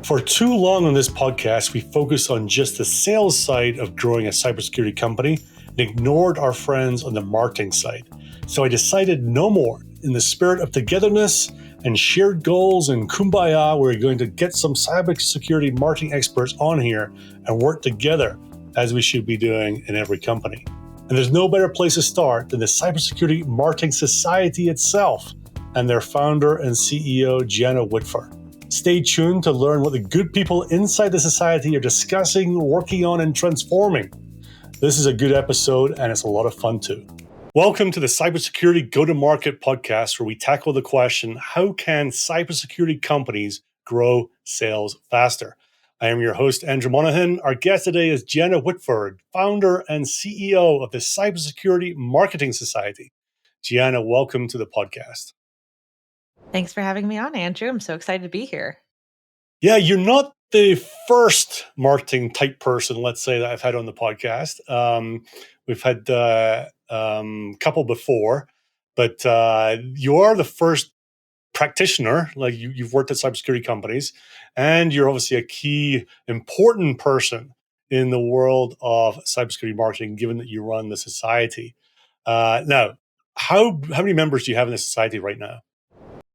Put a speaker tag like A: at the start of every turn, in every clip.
A: For too long on this podcast, we focused on just the sales side of growing a cybersecurity company and ignored our friends on the marketing side. So I decided no more. In the spirit of togetherness and shared goals and kumbaya, we're going to get some cybersecurity marketing experts on here and work together as we should be doing in every company. And there's no better place to start than the Cybersecurity Marketing Society itself and their founder and CEO, Gianna Whitver. Stay tuned to learn what the good people inside the society are discussing, working on, and transforming. This is a good episode, and it's a lot of fun too. Welcome to the Cybersecurity Go-to-Market podcast, where we tackle the question, how can cybersecurity companies grow sales faster? I am your host, Andrew Monahan. Our guest today is Gianna Whitver, founder and CEO of the Cybersecurity Marketing Society. Gianna, welcome to the podcast.
B: Thanks for having me on, Andrew. I'm so excited to be here.
A: Yeah, you're not the first marketing type person, let's say, that I've had on the podcast. We've had a couple before, but you are the first practitioner. Like you've worked at cybersecurity companies, and you're obviously a key, important person in the world of cybersecurity marketing, given that you run the society. Now, how many members do you have in the society right now?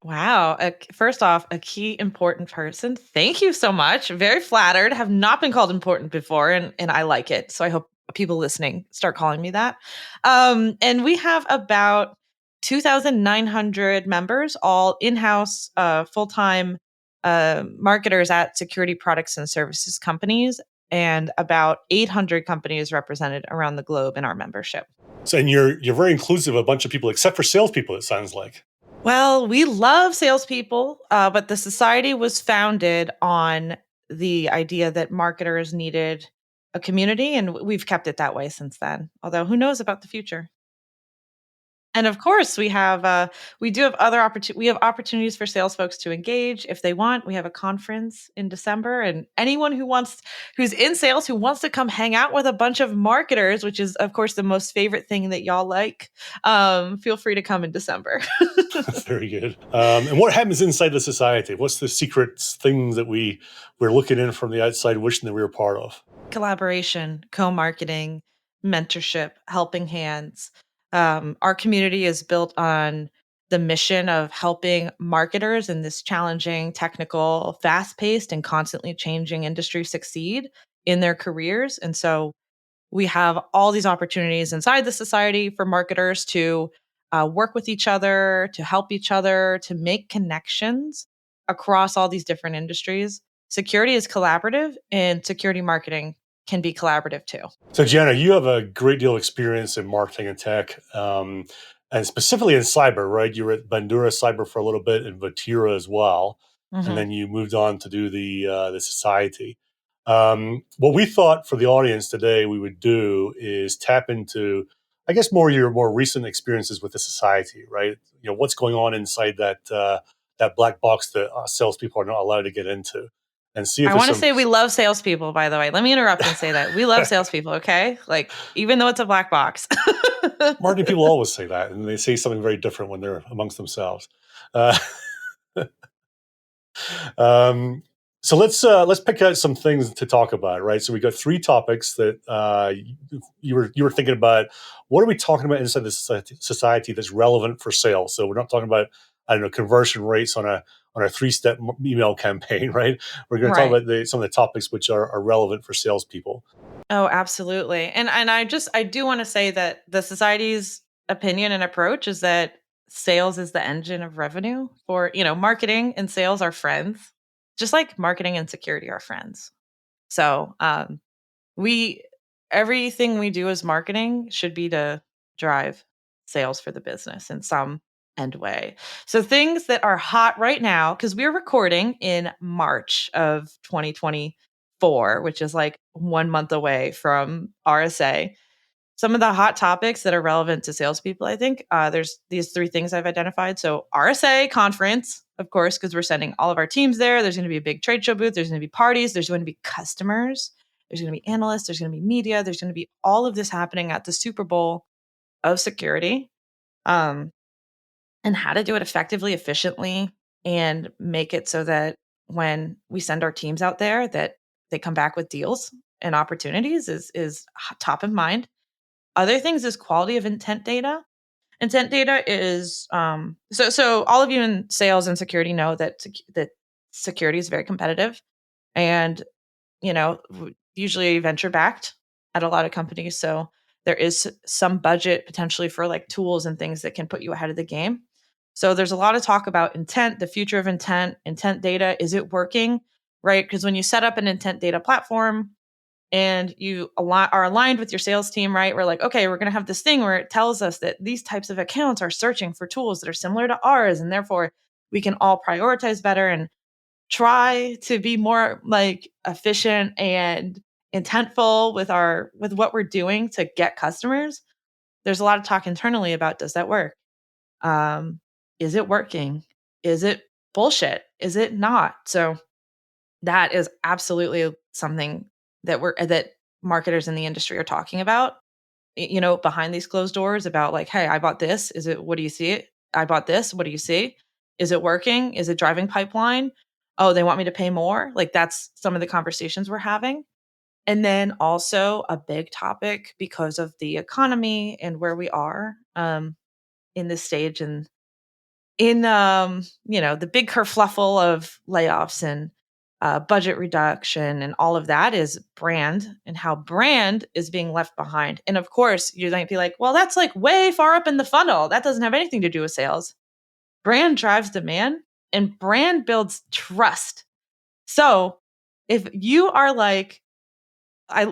B: Wow. First off, a key important person. Thank you so much. Very flattered. Have not been called important before, and I like it. So I hope people listening start calling me that. And we have about 2,900 members, all in-house, full-time marketers at security products and services companies, and about 800 companies represented around the globe in our membership.
A: So, and you're very inclusive of a bunch of people, except for salespeople, it sounds like.
B: Well, we love salespeople, but the society was founded on the idea that marketers needed a community, and we've kept it that way since then. Although, who knows about the future? And of course, we have we do have other we have opportunities for sales folks to engage if they want. We have a conference in December, and anyone who's in sales who wants to come hang out with a bunch of marketers, which is of course the most favorite thing that y'all like, feel free to come in December.
A: Very good. And what happens inside the society? What's the secret things that we're looking in from the outside, wishing that we were part of?
B: Collaboration, co-marketing, mentorship, helping hands. Our community is built on the mission of helping marketers in this challenging, technical, fast-paced, and constantly changing industry succeed in their careers. And so we have all these opportunities inside the society for marketers to work with each other, to help each other, to make connections across all these different industries. Security is collaborative, and security marketing can be collaborative too.
A: So, Gianna, you have a great deal of experience in marketing and tech, and specifically in cyber, right? You were at Bandura Cyber for a little bit and Vatira as well, and then you moved on to do the society. What we thought for the audience today we would do is tap into, I guess, your more recent experiences with the society, right? You know, what's going on inside that black box that salespeople are not allowed to get into. And see if
B: I want to say we love salespeople, by the way. Let me interrupt and say that. We love salespeople, okay? Like, even though it's a black box.
A: Marketing people always say that, and they say something very different when they're amongst themselves. Uh, so let's pick out some things to talk about, right? So we got three topics that you were thinking about. What are we talking about inside the society that's relevant for sales? So we're not talking about, I don't know, conversion rates on a 3-step email campaign, right? We're going to talk about some of the topics which are relevant for salespeople.
B: Oh, absolutely. And I do want to say that the society's opinion and approach is that sales is the engine of revenue for, marketing and sales are friends, just like marketing and security are friends. So, everything we do as marketing should be to drive sales for the business in some end way. So things that are hot right now, because we're recording in March of 2024, which is like 1 month away from RSA. Some of the hot topics that are relevant to salespeople, I think, there's these three things I've identified. So RSA conference, of course, because we're sending all of our teams there. There's going to be a big trade show booth. There's going to be parties. There's going to be customers. There's going to be analysts. There's going to be media. There's going to be all of this happening at the Super Bowl of security, and how to do it effectively, efficiently, and make it so that when we send our teams out there that they come back with deals and opportunities is top of mind. Other things is quality of intent data. Intent data is so all of you in sales and security know that that security is very competitive, and usually venture backed at a lot of companies. So there is some budget potentially for like tools and things that can put you ahead of the game. So there's a lot of talk about intent, the future of intent data. Is it working? Right? Because when you set up an intent data platform and you are aligned with your sales team, right? We're like, okay, we're going to have this thing where it tells us that these types of accounts are searching for tools that are similar to ours. And therefore, we can all prioritize better and try to be more like efficient and intentful with what we're doing to get customers. There's a lot of talk internally about, does that work? Is it working? Is it bullshit? Is it not? So that is absolutely something that marketers in the industry are talking about, behind these closed doors, about like, hey, I bought this. What do you see? I bought this. What do you see? Is it working? Is it driving pipeline? Oh, they want me to pay more. Like, that's some of the conversations we're having. And then also a big topic because of the economy and where we are in this stage, and in the big kerfluffle of layoffs and budget reduction and all of that, is brand and how brand is being left behind. And of course, you might be like, well, that's like way far up in the funnel. That doesn't have anything to do with sales. Brand drives demand, and brand builds trust. So if you are like,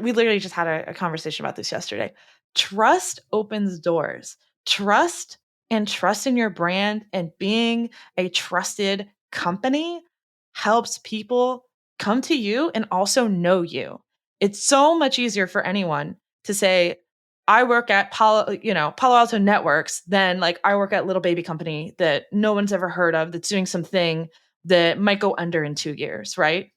B: we literally just had a conversation about this yesterday. Trust opens doors. Trust and trust in your brand and being a trusted company helps people come to you and also know you. It's so much easier for anyone to say, I work at Palo Alto Networks, than like, I work at little baby company that no one's ever heard of, that's doing something that might go under in 2 years, right?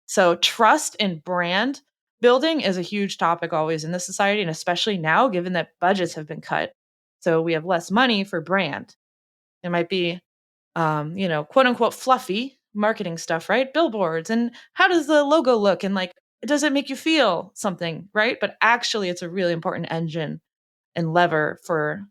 B: So trust and brand building is a huge topic always in this society, and especially now, given that budgets have been cut. So we have less money for brand. It might be, quote unquote, fluffy marketing stuff, right? Billboards, and how does the logo look? And like, does it make you feel something, right? But actually, it's a really important engine and lever for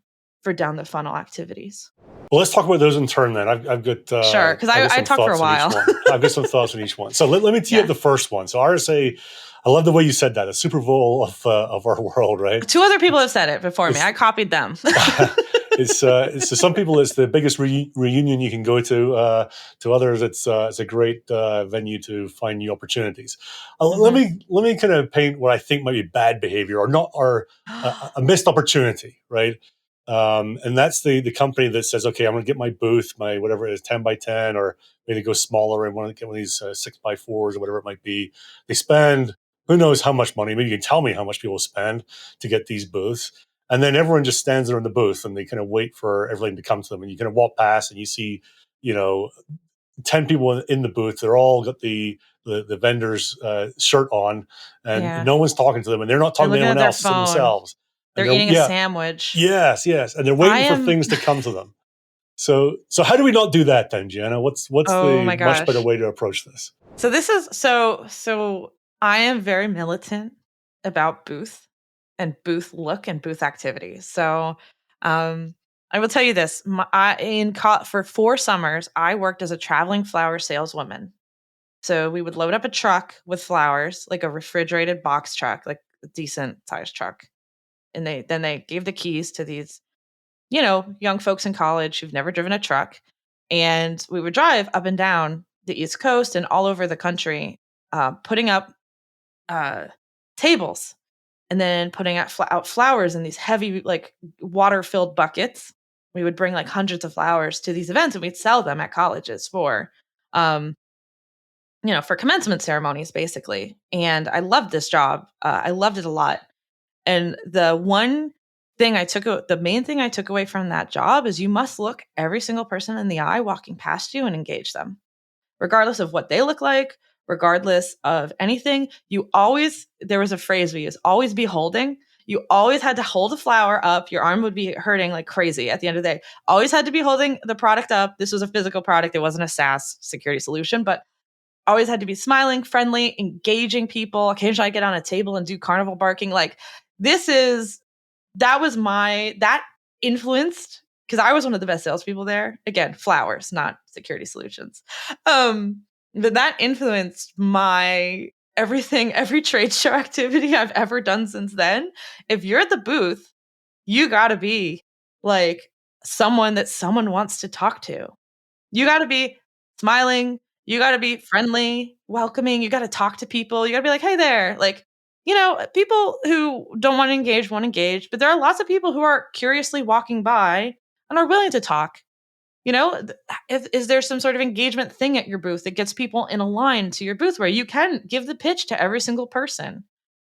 B: down the funnel activities.
A: Well, let's talk about those in turn then.
B: Sure, because
A: I've got
B: I
A: some
B: talked for a
A: thoughts on each
B: while.
A: one. I've got some thoughts on each one. So let me tee up
B: Yeah.
A: the first one. So RSA, I love the way you said that. The Super Bowl of our world, right?
B: 2 other people have said it before me. I copied them.
A: It's to some people it's the biggest reunion you can go to. To others, it's a great venue to find new opportunities. Let me kind of paint what I think might be bad behavior or a missed opportunity, right? And that's the company that says, okay, I'm going to get my booth, my whatever it is, 10 by 10, or maybe go smaller and want to get one of these 6 by 4s or whatever it might be. They spend who knows how much money. Maybe you can tell me how much people spend to get these booths. And then everyone just stands there in the booth and they kind of wait for everything to come to them. And you kind of walk past and you see, 10 people in the booth. They're all got the vendor's shirt on, and
B: Yeah.
A: no one's talking to them, and they're not talking to anyone else, themselves.
B: They're eating a sandwich.
A: Yes, and they're waiting for things to come to them. So how do we not do that then, Gianna? What's
B: Oh
A: the
B: my
A: much better
B: gosh.
A: way to approach this?
B: So this is so I am very militant about booth and booth look and booth activity. So I will tell you this: for 4 summers, I worked as a traveling flower saleswoman. So we would load up a truck with flowers, like a refrigerated box truck, like a decent sized truck, and they gave the keys to these young folks in college who've never driven a truck. And we would drive up and down the East Coast and all over the country, putting up tables and then putting out flowers in these heavy, like water filled buckets. We would bring like hundreds of flowers to these events and we'd sell them at colleges um, for commencement ceremonies, basically. And I loved this job. I loved it a lot. And the main thing I took away from that job is you must look every single person in the eye walking past you and engage them, regardless of what they look like, regardless of anything. There was a phrase we use, always be holding. You always had to hold a flower up. Your arm would be hurting like crazy at the end of the day. Always had to be holding the product up. This was a physical product. It wasn't a SaaS security solution, but always had to be smiling, friendly, engaging people. Occasionally I get on a table and do carnival barking. Like that influenced, because I was one of the best salespeople there. Again, flowers, not security solutions. But that influenced my everything, every trade show activity I've ever done since then. If you're at the booth, you got to be like someone that someone wants to talk to. You got to be smiling. You got to be friendly, welcoming. You got to talk to people. You got to be like, hey there. Like, people who don't want to engage won't engage, but there are lots of people who are curiously walking by and are willing to talk. Is there some sort of engagement thing at your booth that gets people in a line to your booth where you can give the pitch to every single person?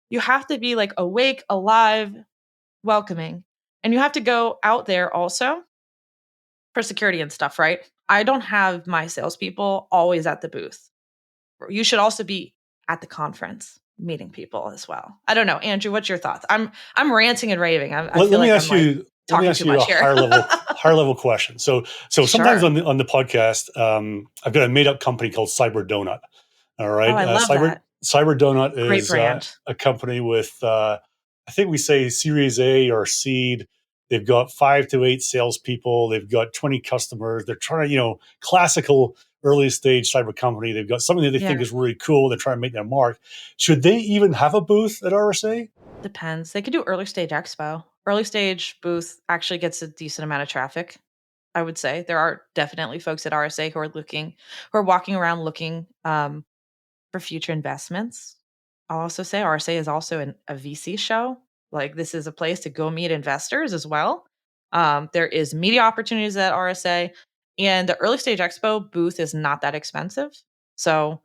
B: You have to be like awake, alive, welcoming. And you have to go out there also for security and stuff, right? I don't have my salespeople always at the booth. You should also be at the conference meeting people as well. I don't know, Andrew, what's your thoughts? I'm ranting and raving. I feel
A: Let me
B: like I'm
A: ask
B: like
A: you. Let me
B: talking
A: ask
B: too
A: you a
B: much here.
A: higher level question. So sometimes
B: Sure.
A: on the podcast, I've got a made up company called Cyber Donut. All
B: Oh,
A: right,
B: I love that.
A: Cyber Donut
B: Great
A: is
B: brand.
A: a company with I think we say Series A or seed. They've got 5 to 8 salespeople. They've got 20 customers. They're trying to, classical early stage cyber company. They've got something that they
B: Yeah,
A: think is really cool. They're trying to make their mark. Should they even have a booth at RSA?
B: depends. They could do early stage expo. Early stage booth actually gets a decent amount of traffic. I would say there are definitely folks at RSA who are walking around looking for future investments. I'll also say RSA is also a VC show. Like this is a place to go meet investors as well. There is media opportunities at RSA, and the early stage expo booth is not that expensive. So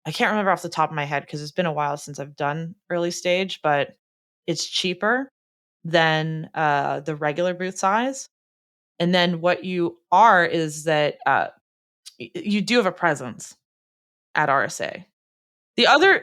B: I can't remember off the top of my head because it's been a while since I've done early stage, but it's cheaper than the regular booth size. And then what you are is that you do have a presence at RSA. The other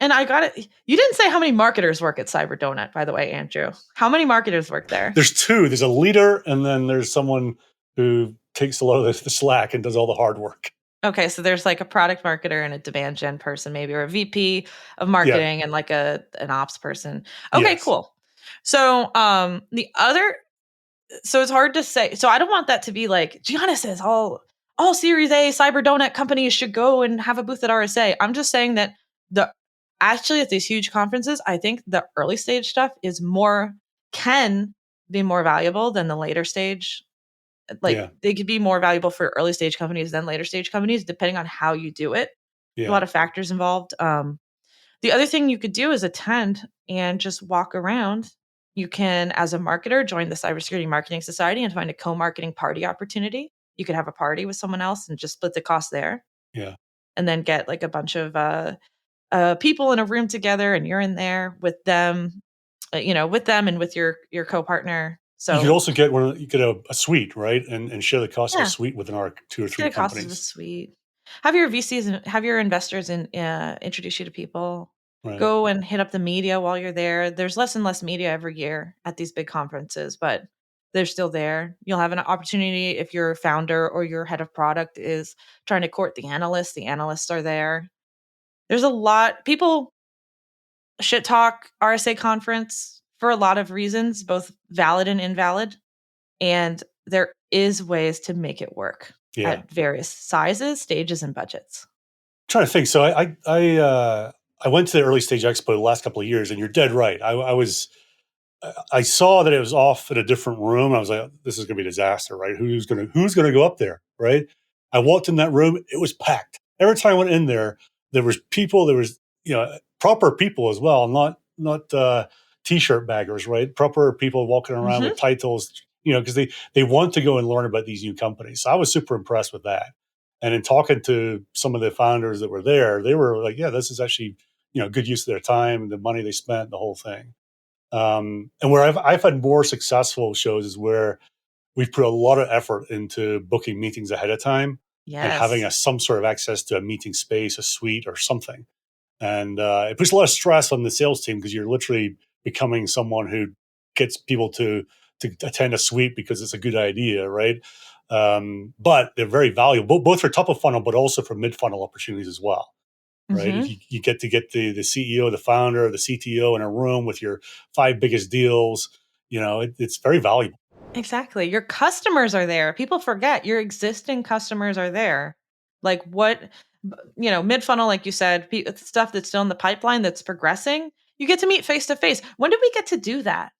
B: and I got it. You didn't say how many marketers work at Cyber Donut, by the way, Andrew. How many marketers work there?
A: There's two. There's a leader, and then there's someone who takes a lot of the slack and does all the hard work.
B: Okay, so there's like a product marketer and a demand gen person, maybe, or a VP of
A: Yeah.
B: marketing and like an ops person. Okay,
A: Yes.
B: cool. So the other so it's hard to say. So I don't want that to be like Gianna says all Series A Cyber Donut companies should go and have a booth at RSA. I'm just saying that the actually at these huge conferences, I think the early stage stuff can be more valuable than the later stage. Like
A: Yeah.
B: they could be more valuable for early stage companies than later stage companies, depending on how you do it. A
A: Yeah.
B: lot of factors involved. The other thing you could do is attend and just walk around. You can, as a marketer, join the Cybersecurity Marketing Society and find a co-marketing party opportunity. You could have a party with someone else and just split the cost there,
A: Yeah.
B: and then get like a bunch of people in a room together, and you're in there with them, with them and with your co-partner.
A: You could
B: So
A: also get you could have a suite, right? And share the cost of a
B: yeah,
A: suite within our two or
B: get
A: three
B: a cost of a
A: companies.
B: suite. Have your VCs and have your investors introduce you to people.
A: Right.
B: Go and hit up the media while you're there. There's less and less media every year at these big conferences, but they're still there. You'll have an opportunity if your founder or your head of product is trying to court the analysts. The analysts are there. There's a lot. People shit talk RSA conference for a lot of reasons, both valid and invalid. And there is ways to make it work
A: Yeah.
B: at various sizes, stages, and budgets.
A: Trying to think. So I went to the early stage expo the last couple of years, and you're dead right. I saw that it was off in a different room. I was like, this is going to be a disaster, right? Who's going to go up there, right? I walked in that room. It was packed. Every time I went in there, there was people. There was proper people as well, not t-shirt baggers, right? Proper people walking around
B: Mhm.
A: with titles, because they want to go and learn about these new companies. So I was super impressed with that. And in talking to some of the founders that were there, they were like, yeah, this is actually good use of their time, the money they spent, the whole thing. And where I've had more successful shows is where we've put a lot of effort into booking meetings ahead of time and having
B: Yes.
A: some sort of access to a meeting space, a suite, or something. And it puts a lot of stress on the sales team because you're literally becoming someone who gets people to attend a suite because it's a good idea, right? But they're very valuable, both for top of funnel, but also for mid funnel opportunities as well. Right? If
B: Hmm.
A: you get to get the CEO, the founder, the CTO in a room with your five biggest deals, it's very valuable.
B: Exactly. Your customers are there. People forget your existing customers are there. Like mid funnel, like you said, stuff that's still in the pipeline that's progressing, you get to meet face to face. When did we get to do that?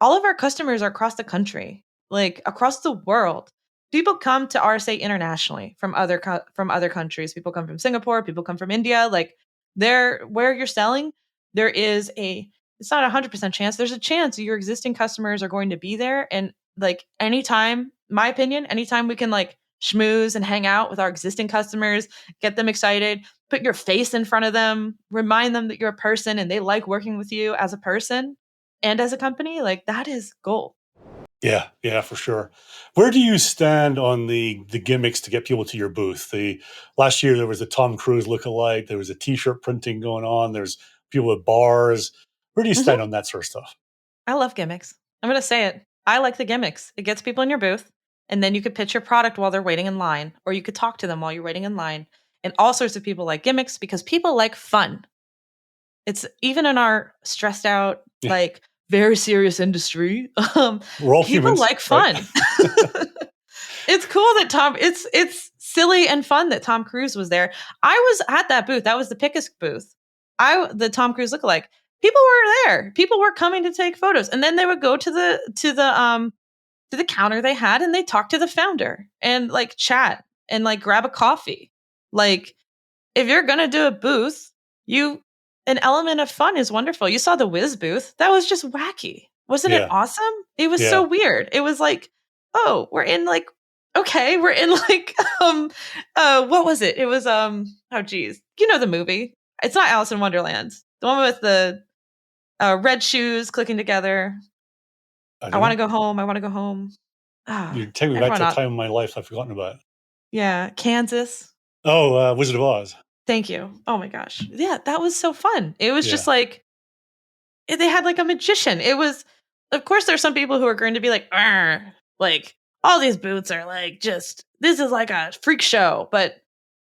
B: All of our customers are across the country, like across the world. People come to RSA internationally from from other countries. People come from Singapore. People come from India. Like there, where you're selling, there is a. It's not 100% chance. There's a chance your existing customers are going to be there, and like anytime, my opinion, anytime we can like schmooze and hang out with our existing customers, get them excited, put your face in front of them, remind them that you're a person and they like working with you as a person and as a company, like that is gold.
A: Yeah, yeah, for sure. Where do you stand on the gimmicks to get people to your booth? The last year there was a Tom Cruise lookalike, there was a T-shirt printing going on, there's people with bars. Where do you stand
B: Mhm.
A: on that sort of stuff?
B: I love gimmicks. I'm going to say it. I like the gimmicks. It gets people in your booth, and then you could pitch your product while they're waiting in line, or you could talk to them while you're waiting in line. And all sorts of people like gimmicks because people like fun. It's even in our stressed out,
A: Yeah,
B: like very serious industry,
A: we're all
B: people
A: humans,
B: like
A: right?
B: fun. It's cool that it's silly and fun that Tom Cruise was there. I was at that booth. That was the Pickus booth. The Tom Cruise lookalike. People were there. People were coming to take photos. And then they would go to the counter they had and they talk to the founder and like chat and like grab a coffee. Like if you're gonna do a booth, you an element of fun is wonderful. You saw the Wiz booth. That was just wacky. Wasn't it
A: Yeah,
B: awesome? It was so
A: yeah.
B: weird. It was like, oh, we're in like okay, we're in like what was it? It was oh geez. You know the movie. It's not Alice in Wonderland. The one with the red shoes clicking together.
A: I
B: I
A: don't
B: want to
A: know.
B: go home. I want to go home. Ah,
A: You're taking me back
B: everyone
A: to a
B: not.
A: time in my life I've forgotten about.
B: Yeah, Kansas.
A: Oh, Wizard of Oz.
B: Thank you. Oh my gosh. Yeah, that was so fun. It was just
A: Yeah,
B: like they had like a magician. It was, of course, there's some people who are going to be like, "Arr," like all these boots are like just this is like a freak show, but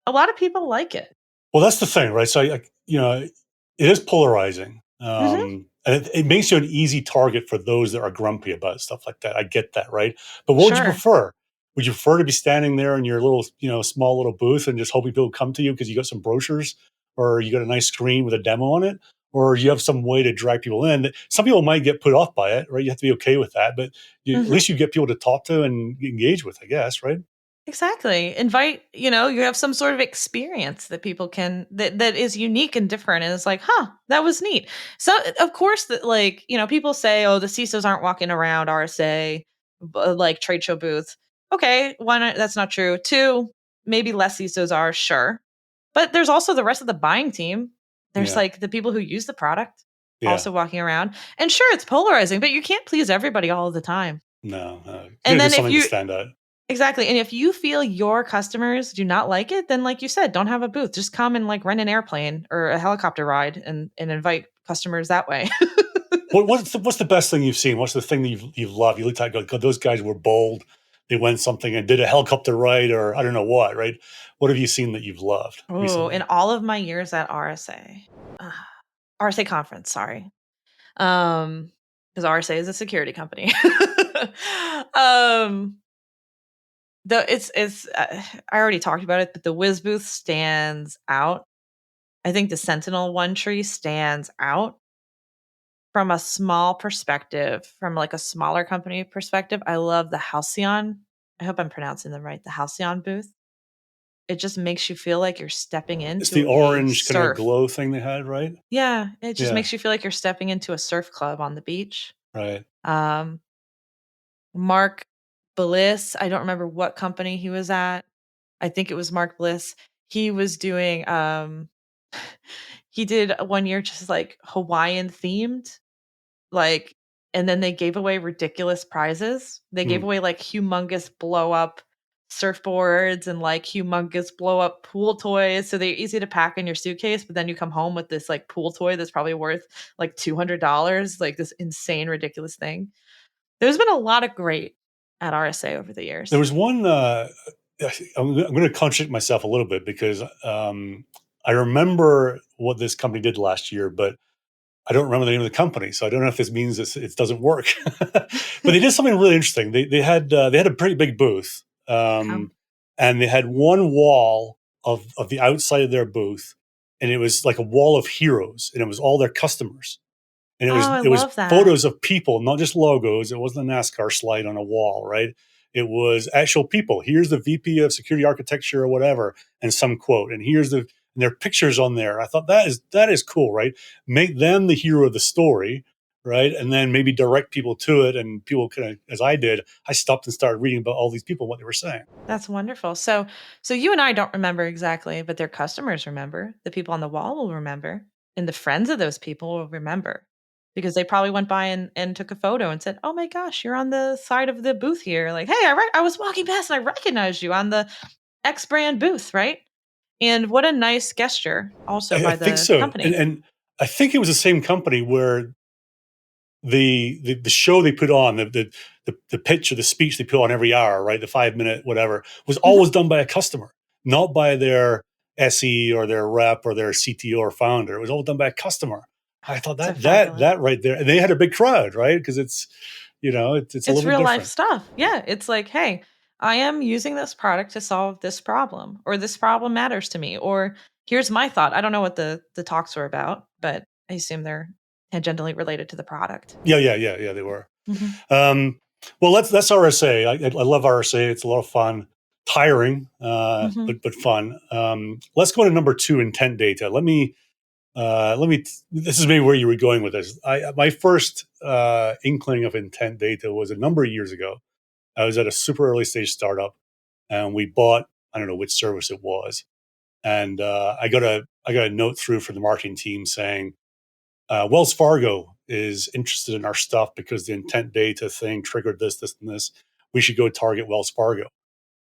B: a lot of people like it.
A: well, that's the thing, right? So, it is polarizing,
B: Hmm.
A: and it makes you an easy target for those that are grumpy about stuff like that. I get that, right? But what would you
B: Sure.
A: prefer? Would you prefer to be standing there in your little, small little booth and just hoping people come to you because you got some brochures, or you got a nice screen with a demo on it, or you have some way to drag people in? Some people might get put off by it, right? You have to be okay with that, but at
B: Hmm.
A: least you get people to talk to and engage with, I guess, right?
B: Exactly. Invite, you have some sort of experience that people can that is unique and different. And it's like, huh, that was neat. So of course that like, people say, oh, the CISOs aren't walking around RSA like trade show booths. Okay, one, that's not true. Two, maybe less CISOs are, sure. But there's also the rest of the buying team. There's
A: Yeah,
B: like the people who use the product
A: yeah.
B: also walking around. And sure, it's polarizing, but you can't please everybody all the time.
A: No, no. You
B: And
A: gotta do
B: then if
A: something to
B: you
A: stand out.
B: exactly, and if you feel your customers do not like it, then like you said, don't have a booth. Just come and like rent an airplane or a helicopter ride and invite customers that way.
A: What's the best thing you've seen? What's the thing that you've loved? You looked at, go, God, those guys were bold. They went something and did a helicopter ride, or I don't know what. Right? What have you seen that you've loved
B: Oh, in
A: recently?
B: all of my years at RSA. RSA conference, sorry. Um, because RSA is a security company. um, I already talked about it, but the Wiz booth stands out. I think the Sentinel One Tree stands out. From a small perspective, from, like, a smaller company perspective, I love the Halcyon. I hope I'm pronouncing them right, the Halcyon booth. It just makes you feel like you're stepping
A: It's the
B: into a
A: orange kind of
B: surf.
A: glow thing they had, right?
B: Yeah, it just
A: Yeah,
B: makes you feel like you're stepping into a surf club on the beach.
A: right.
B: Um, Mark Bliss, I don't remember what company he was at. I think it was Mark Bliss. He was doing, he did 1 year just, like, Hawaiian themed. Like and then they gave away ridiculous prizes. They gave
A: Hmm.
B: away, like, humongous blow up surfboards and, like, humongous blow up pool toys, so they're easy to pack in your suitcase, but then you come home with this, like, pool toy that's probably worth, like, $200, like, this insane, ridiculous thing. There's been a lot of great. at RSA over the
A: There
B: years?
A: was one. I'm going to contradict myself a little bit because I remember what this company did last year, but I don't remember the name of the company, so I don't know if this means it doesn't work. But they did something really interesting. They had a pretty big booth,
B: Okay.
A: and they had one wall of the outside of their booth, and it was like a wall of heroes, and it was all their customers, and
B: Oh, I
A: it was
B: love that.
A: photos of people, not just logos. It wasn't a NASCAR slide on a wall, right? It was actual people. Here's the VP of security architecture or whatever, and some quote, and here's the and there are pictures on there. I thought that is cool, right? Make them the hero of the story, right? And then maybe direct people to it, and people kind of, as I did, I stopped and started reading about all these people, what they were saying.
B: That's wonderful. So you and I don't remember exactly, but their customers remember. The people on the wall will remember, and the friends of those people will remember because they probably went by and took a photo and said, "Oh my gosh, you're on the side of the booth here." Like, "Hey, I was walking past and I recognized you on the X brand booth, right?" And what a nice gesture also
A: I
B: by
A: think
B: the
A: so,
B: company.
A: and I think it was the same company where the show they put on the pitch or the speech they put on every hour, right? The 5 minute whatever was
B: Mhm.
A: always done by a customer, not by their SE or their rep or their CTO or founder. It was all done by a customer. I thought
B: So
A: that
B: fabulous.
A: right there, and they had a big crowd, right? Because it's it's a
B: It's
A: little bit
B: real life
A: different.
B: stuff. Yeah, it's like, "Hey, I am using this product to solve this problem," or "This problem matters to me," or "Here's my thought." I don't know what the talks were about, but I assume they're tangentially related to the product.
A: Yeah. They were.
B: Mhm.
A: Um, well, that's RSA. I love RSA. It's a lot of fun, tiring,
B: Mhm.
A: but fun. Let's go to number two, intent data. Let me. This is maybe where you were going with this. My first inkling of intent data was a number of years ago. I was at a super early stage startup, and we bought, I don't know which service it was, and I got a note through from the marketing team saying Wells Fargo is interested in our stuff because the intent data thing triggered this, and this. We should go target Wells Fargo.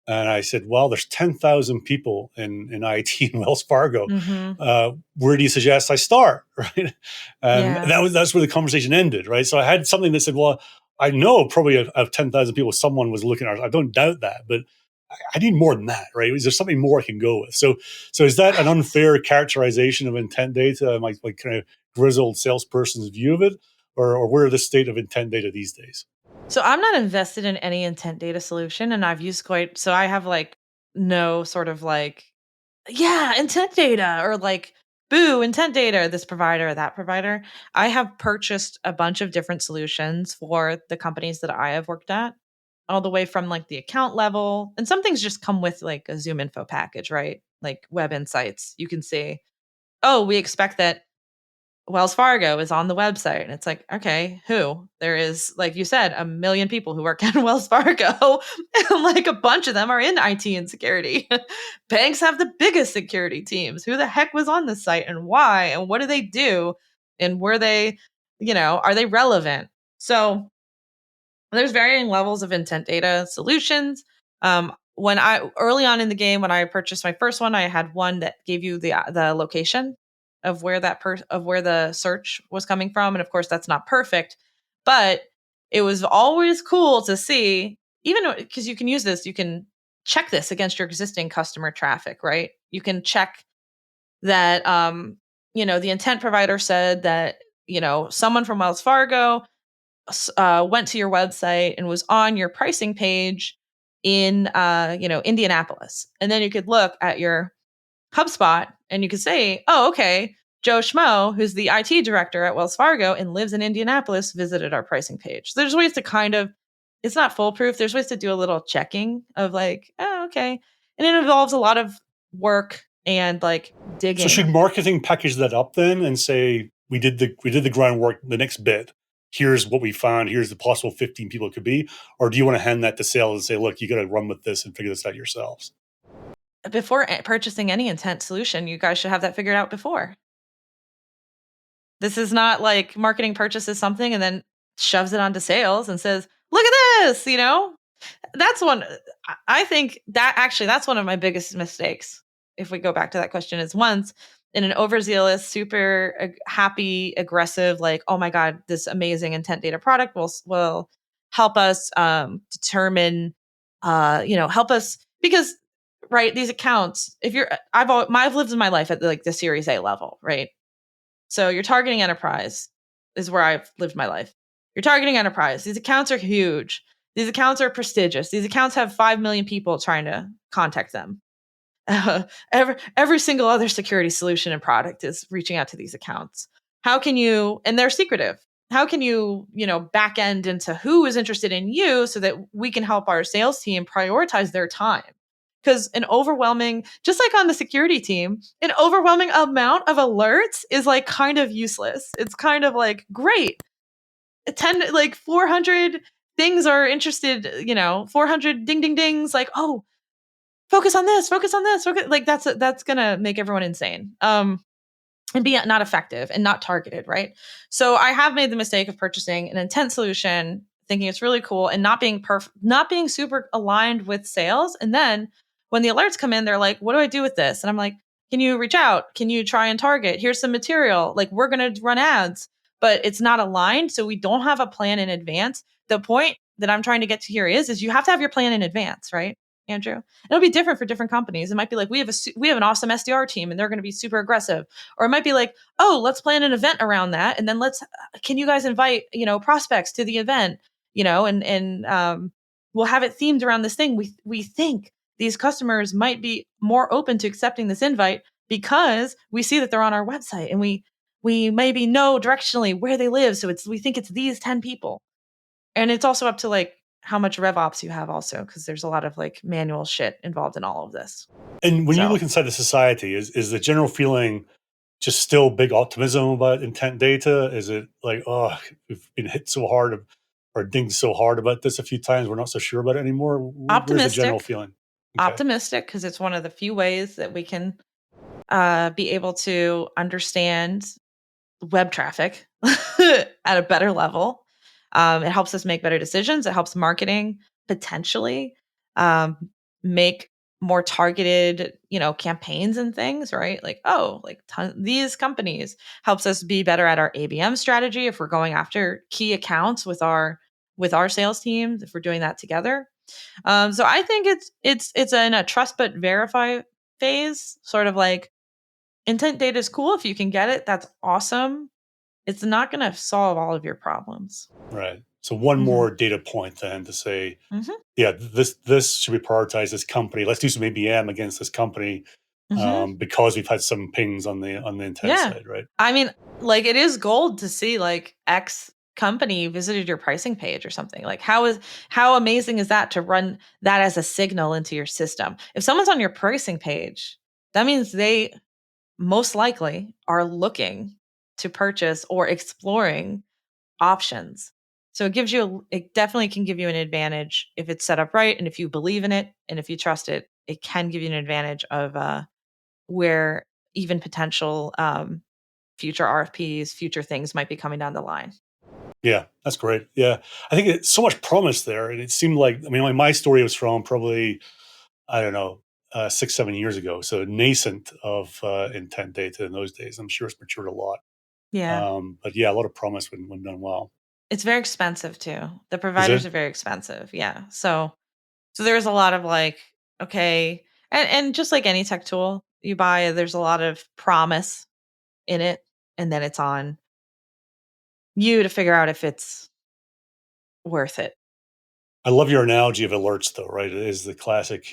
A: And I said, well, there's 10,000 people in IT in Wells Fargo.
B: Mhm.
A: Where do you suggest I start? Right. And
B: Yeah.
A: that's where the conversation ended. Right. So I had something that said, well, I know probably of 10,000 people, someone was looking at it. I don't doubt that, but I need more than that. Right. Is there something more I can go with? So is that an
B: Right.
A: unfair characterization of intent data? My kind of grizzled salesperson's view of it? Or where are the state of intent data these days?
B: So I'm not invested in any intent data solution, and I've used quite so I have, like, no sort of, like, "Yeah, intent data," or, like, "Boo, intent data," this provider or that provider. I have purchased a bunch of different solutions for the companies that I have worked at, all the way from, like, the account level, and some things just come with, like, a Zoom info package, right? Like Web Insights. You can say, "Oh, we expect that Wells Fargo is on the website," and it's like, "Okay, who?" There is, like you said, a million people who work at Wells Fargo, and, like, a bunch of them are in IT and security. Banks have the biggest security teams. Who the heck was on this site and why, and what do they do, and were they, are they relevant? So there's varying levels of intent data solutions. When I early on in the game, when I purchased my first one, I had one that gave you the location of where of where the search was coming from, and of course, that's not perfect, but it was always cool to see, even because you can use this, you can check this against your existing customer traffic, right? You can check that, the intent provider said that, someone from Wells Fargo went to your website and was on your pricing page in Indianapolis, and then you could look at your HubSpot and you could say, "Oh, okay, Joe Schmo, who's the IT director at Wells Fargo and lives in Indianapolis, visited our pricing page." There's ways to kind of, it's not foolproof. There's ways to do a little checking of like, "Oh, okay," and it involves a lot of work and like
A: So should
B: digging.
A: marketing package that up then and say we did the groundwork, the next bit. Here's what we found. Here's the possible 15 people it could be. Or do you want to hand that to sales and say, look, you got to run with this and figure this out yourselves?
B: Before purchasing any intent solution, you guys should have that figured out before. This is not like marketing purchases something and then shoves it onto sales and says, "Look at this," That's one, I think that actually that's one of my biggest mistakes. If we go back to that question, is once in an overzealous, super happy, aggressive, like, "Oh my god, this amazing intent data product will help us determine, help us, because right, these accounts, I've lived in my life at like the Series A level, right? So you're targeting enterprise is where I've lived my life. You're targeting enterprise. These accounts are huge. These accounts are prestigious. These accounts have 5 million people trying to contact them. Every single other security solution and product is reaching out to these accounts. How can you, and they're secretive. How can you, back end into who is interested in you so that we can help our sales team prioritize their time? Because an overwhelming, just like on the security team, an overwhelming amount of alerts is like kind of useless. It's kind of like, great, 400 things are interested, 400 ding ding dings, like, oh, focus on this, like that's gonna make everyone insane. And be not effective and not targeted, right? So I have made the mistake of purchasing an intent solution, thinking it's really cool, and not being super aligned with sales. And then when the alerts come in, they're like, "What do I do with this?" And I'm like, "Can you reach out? Can you try and target? Here's some material. Like, we're gonna run ads." But it's not aligned, so we don't have a plan in advance. The point that I'm trying to get to here is you have to have your plan in advance, right, Andrew? It'll be different for different companies. It might be like we have an awesome SDR team and they're going to be super aggressive, or it might be like, oh, let's plan an event around that, and then can you guys invite prospects to the event, and we'll have it themed around this thing. We think these customers might be more open to accepting this invite because we see that they're on our website, and we maybe know directionally where they live, so we think it's these 10 people, and it's also up to like how much rev ops you have also, because there's a lot of like manual shit involved in all of this.
A: And when you
B: So
A: look inside the society, is the general feeling just still big optimism about intent data? Is it like, oh, we've been hit so hard or dinged so hard about this a few times, we're not so sure about it anymore? Where's the general
B: optimistic,
A: feeling? Okay.
B: because it's one of the few ways that we can be able to understand web traffic at a better level. It helps us make better decisions. It helps marketing potentially make more targeted, campaigns and things, right? Like, oh, like these companies helps us be better at our ABM strategy if we're going after key accounts with our sales teams, if we're doing that together. So I think it's in a trust but verify phase, sort of like intent data is cool if you can get it. That's awesome. It's not going to solve all of your problems.
A: Right. So one
B: Mhm.
A: more data point then to say,
B: Mhm.
A: yeah, this should be prioritized. This company, let's do some ABM against this company,
B: Mhm.
A: because we've had some pings on the intent
B: Yeah.
A: side, right?
B: I mean, like it is gold to see like X company visited your pricing page or something. Like how amazing is that to run that as a signal into your system? If someone's on your pricing page, that means they most likely are looking to purchase or exploring options. So it definitely can give you an advantage if it's set up right, and if you believe in it, and if you trust it, it can give you an advantage of where even potential future RFPs, future things might be coming down the line.
A: Yeah, that's great. Yeah, I think it's so much promise there, and it seemed like, I mean, my story was from probably, I don't know, 6, 7 years ago, so nascent of intent data in those days. I'm sure it's matured a lot,
B: Yeah.
A: but yeah, a lot of promise when done well.
B: It's very expensive too. The
A: Is
B: providers
A: it?
B: are very expensive. Yeah. So there's a lot of like, okay, and just like any tech tool you buy, there's a lot of promise in it, and then it's on you to figure out if it's worth it.
A: I love your analogy of alerts, though. Right? It is the classic,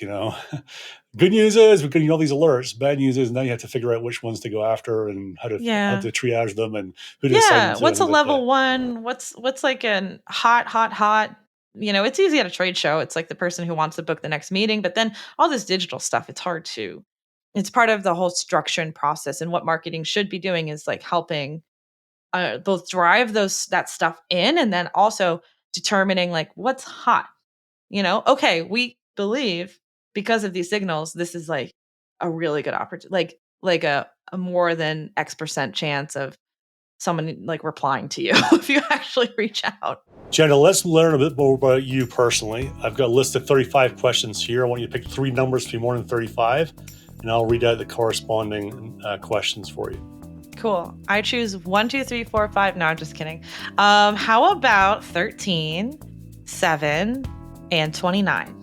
A: good news is we're getting all these alerts. Bad news is now you have to figure out which ones to go after and how
B: Yeah.
A: to triage them and who to assign them
B: Yeah.
A: to and
B: What's a
A: things like that.
B: level one? What's like an hot? It's easy at a trade show. It's like the person who wants to book the next meeting, but then all this digital stuff, it's hard to. It's part of the whole structure and process. And what marketing should be doing is like helping both drive that stuff in, and then also determining like what's hot. Okay, we believe because of these signals, this is like a really good opportunity, like a more than X% chance of someone like replying to you if you actually reach out.
A: Jenna, let's learn a bit more about you personally. I've got a list of 35 questions here. I want you to pick three numbers to be more than 35, and I'll read out the corresponding questions for you.
B: Cool. I choose 1, 2, 3, 4, 5. No, I'm just kidding. How about 13? 7, and 29.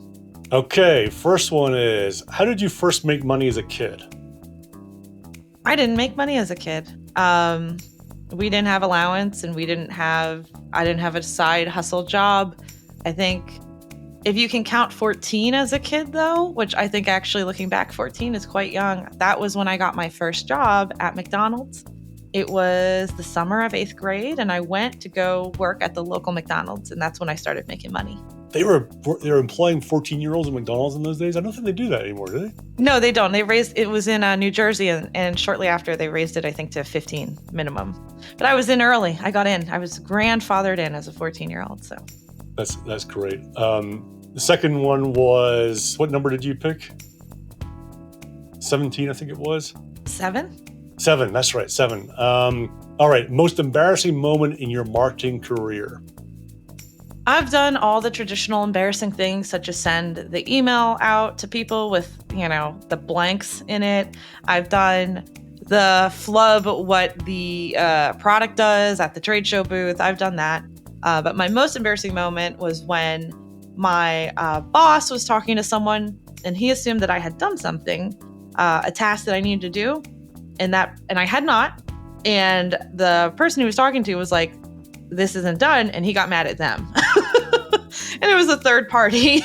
A: Okay, first one is, how did you first make money as a kid?
B: I didn't make money as a kid. We didn't have allowance, and I didn't have a side hustle job. I think if you can count 14 as a kid, though, which I think actually looking back, 14 is quite young. That was when I got my first job at McDonald's. It was the summer of 8th grade, and I went to go work at the local McDonald's, and that's when I started making money.
A: They were employing 14-year-olds at McDonald's in those days? I don't think they do that anymore, do they?
B: No, they don't. It was in New Jersey, and shortly after they raised it, I think, to 15 minimum. But I was in early. I got in. I was grandfathered in as a 14-year-old. So
A: that's great. The second one was, what number did you pick? 17, I think it was.
B: 7?
A: 7, that's right, 7. All right, most embarrassing moment in your marketing career.
B: I've done all the traditional embarrassing things, such as send the email out to people with, the blanks in it. I've done the flub what the product does at the trade show booth. I've done that. But my most embarrassing moment was when my boss was talking to someone, and he assumed that I had done something, a task that I needed to do, and I had not. And the person he was talking to was like, "This isn't done," and he got mad at them. And it was a third party.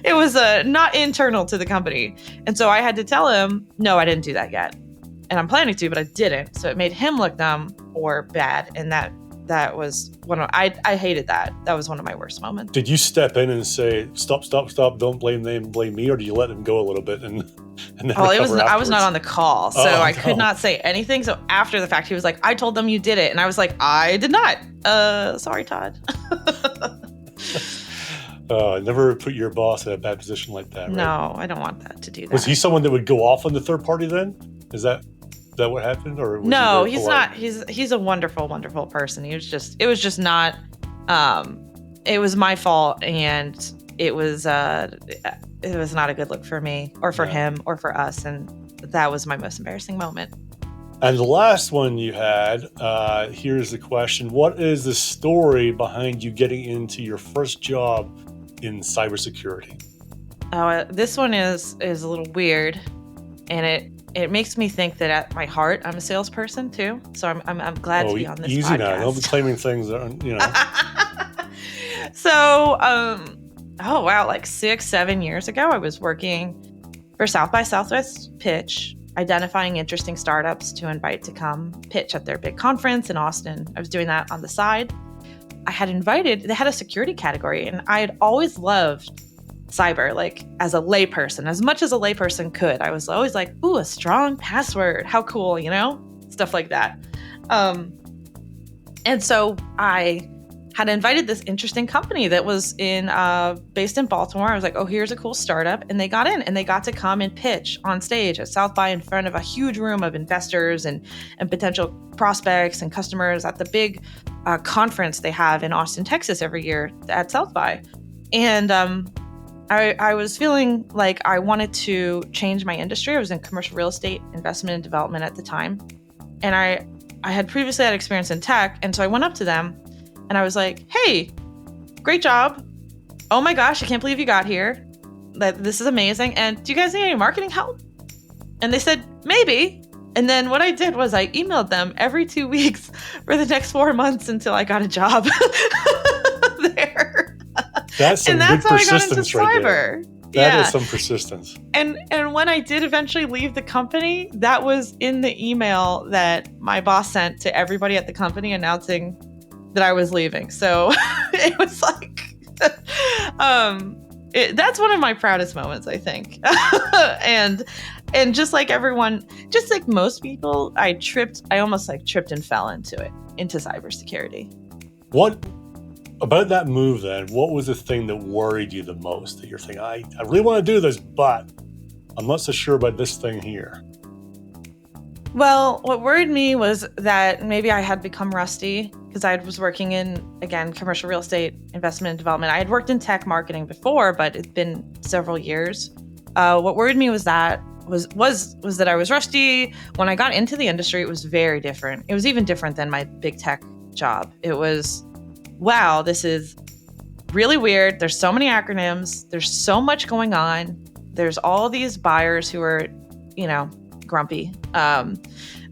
B: It was not internal to the company. And so I had to tell him, no, I didn't do that yet. And I'm planning to, but I didn't. So it made him look dumb or bad. And that was I hated that. That was one of my worst moments.
A: Did you step in and say, stop, don't blame them, blame me? Or do you let them go a little bit and then
B: I was not on the call, so I could not say anything. So after the fact, he was like, I told them you did it. And I was like, I did not. Sorry, Todd.
A: Never put your boss in a bad position like that, right?
B: No, I don't want that to do that.
A: Was he someone that would go off on the third party then? Is that what happened? Or was
B: no,
A: he
B: he's not. He's a wonderful, wonderful person. It was just not, it was my fault, and it was not a good look for me or for him or for us. And that was my most embarrassing moment.
A: And the last one you had, here's the question. What is the story behind you getting into your first job in cybersecurity?
B: This one is a little weird, and it makes me think that at my heart, I'm a salesperson too. So I'm glad to be on this
A: easy
B: podcast.
A: Now. Don't be claiming things that
B: So, like 6-7 years ago, I was working for South by Southwest Pitch, identifying interesting startups to invite to come pitch at their big conference in Austin. I was doing that on the side. They had a security category, and I had always loved cyber, like as a layperson, as much as a layperson could. I was always like, ooh, a strong password. How cool, stuff like that. And so I had invited this interesting company that was based in Baltimore. I was like, oh, here's a cool startup. And they got in, and they got to come and pitch on stage at South by in front of a huge room of investors and potential prospects and customers at the big conference they have in Austin, Texas every year at South by. And I was feeling like I wanted to change my industry. I was in commercial real estate, investment and development at the time. And I had previously had experience in tech. And so I went up to them and I was like, hey, great job. Oh my gosh, I can't believe you got here. This is amazing. And do you guys need any marketing help? And they said, maybe. And then what I did was I emailed them every 2 weeks for the next 4 months until I got a job there.
A: That's how I got into cyber. That is some persistence.
B: And when I did eventually leave the company, that was in the email that my boss sent to everybody at the company announcing that I was leaving. So it was like, that's one of my proudest moments, I think. And just like everyone, just like most people, I almost tripped and fell into cybersecurity.
A: What about that move then? What was the thing that worried you the most, that you're thinking, I really want to do this, but I'm not so sure about this thing here?
B: Well, what worried me was that maybe I had become rusty because I was working in, again, commercial real estate, investment and development. I had worked in tech marketing before, but it's been several years. What worried me was that that I was rusty. When I got into the industry, it was very different. It was even different than my big tech job. It was, wow, this is really weird. There's so many acronyms. There's so much going on. There's all these buyers who are, grumpy.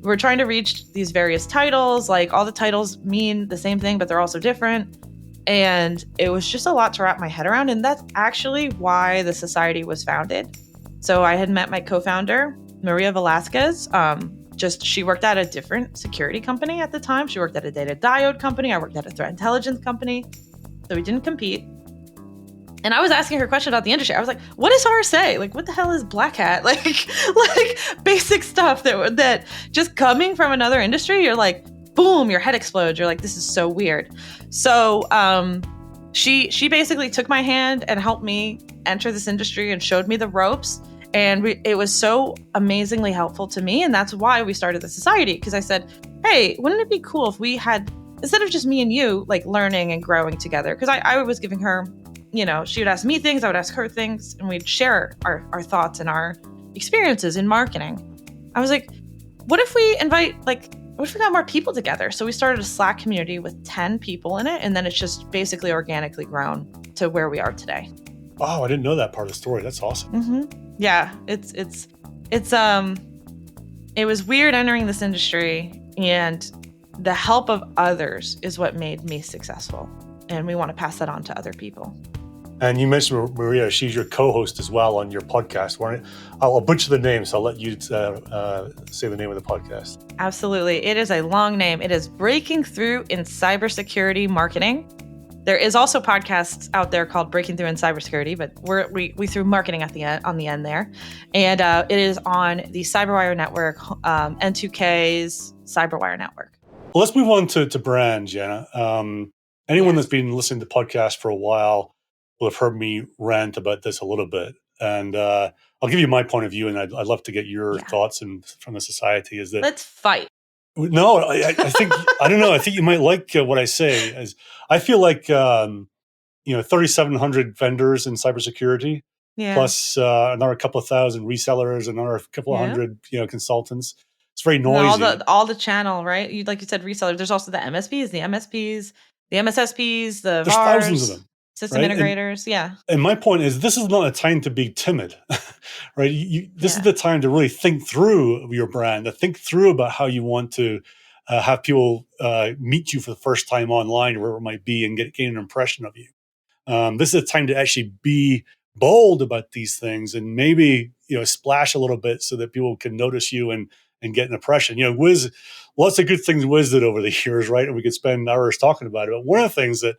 B: We're trying to reach these various titles. Like all the titles mean the same thing, but they're also different. And it was just a lot to wrap my head around. And that's actually why the society was founded. So I had met my co-founder, Maria Velasquez. She worked at a different security company at the time. She worked at a data diode company. I worked at a threat intelligence company. So we didn't compete. And I was asking her questions about the industry. I was like, what is RSA? Like, what the hell is Black Hat? Like basic stuff that just coming from another industry, you're like, boom, your head explodes. You're like, this is so weird. So she basically took my hand and helped me enter this industry and showed me the ropes. And it was so amazingly helpful to me. And that's why we started the society. Because I said, hey, wouldn't it be cool if we had, instead of just me and you, like learning and growing together? Because I was giving her, she would ask me things, I would ask her things, and we'd share our thoughts and our experiences in marketing. I was like, what if we got more people together? So we started a Slack community with 10 people in it. And then it's just basically organically grown to where we are today.
A: Wow, I didn't know that part of the story. That's awesome.
B: Mm-hmm. Yeah, it was weird entering this industry, and the help of others is what made me successful. And we want to pass that on to other people.
A: And you mentioned Maria, she's your co-host as well on your podcast. I'll butcher the name, so I'll let you say the name of the podcast.
B: Absolutely. It is a long name. It is Breaking Through in Cybersecurity Marketing. There is also podcasts out there called Breaking Through in Cybersecurity, but we threw marketing on the end there. And it is on the Cyberwire network, N2K's Cyberwire network.
A: Well, let's move on to brand, Gianna. Anyone that's been listening to podcasts for a while will have heard me rant about this a little bit. And I'll give you my point of view, and I'd love to get your thoughts from the society. Is that
B: let's fight?
A: No, I think I don't know. I think you might like what I say. As I feel like 3,700 vendors in cybersecurity, plus another couple of thousand resellers, another couple of hundred consultants. It's very noisy.
B: All the channel, right? Like you said, resellers. There's also the MSPs, the MSSPs,
A: there's thousands of them.
B: System integrators,
A: And my point is, this is not a time to be timid, right? This is the time to really think through your brand, to think through about how you want to have people meet you for the first time online, wherever it might be, and gain an impression of you. This is a time to actually be bold about these things and maybe splash a little bit so that people can notice you and get an impression. Wiz, lots of good things Wiz did over the years, right? And we could spend hours talking about it. But one of the things that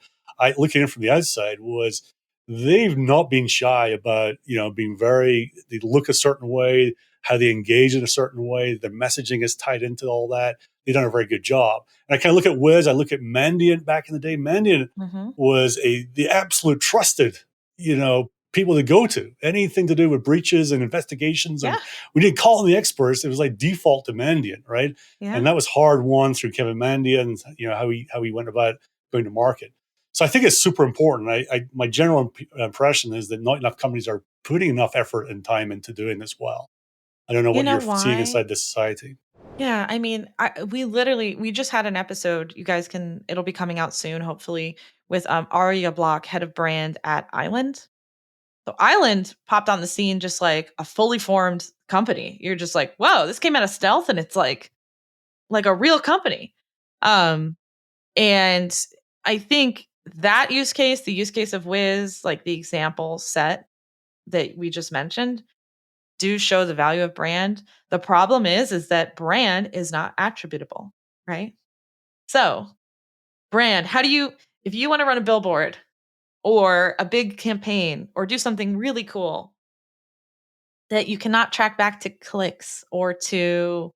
A: looking in from the outside was they've not been shy about, they look a certain way, how they engage in a certain way, their messaging is tied into all that. They've done a very good job. And I kind of look at Wiz, I look at Mandiant back in the day. Mandiant was the absolute trusted, people to go to. Anything to do with breaches and investigations. And we didn't call on the experts. It was like default to Mandiant, right? Yeah. And that was hard won through Kevin Mandiant and, how he went about going to market. So I think it's super important. My general impression is that not enough companies are putting enough effort and time into doing this well. I don't know what you're seeing inside the society.
B: Yeah, I mean, we just had an episode. You guys it'll be coming out soon, hopefully, with Aria Block, head of brand at Island. So Island popped on the scene just like a fully formed company. You're just like, whoa, this came out of stealth, and it's like a real company. And I think that use case, the use case of Wiz, like the example set that we just mentioned, do show the value of brand. The problem is that brand is not attributable, right? So brand, if you want to run a billboard or a big campaign or do something really cool that you cannot track back to clicks or to,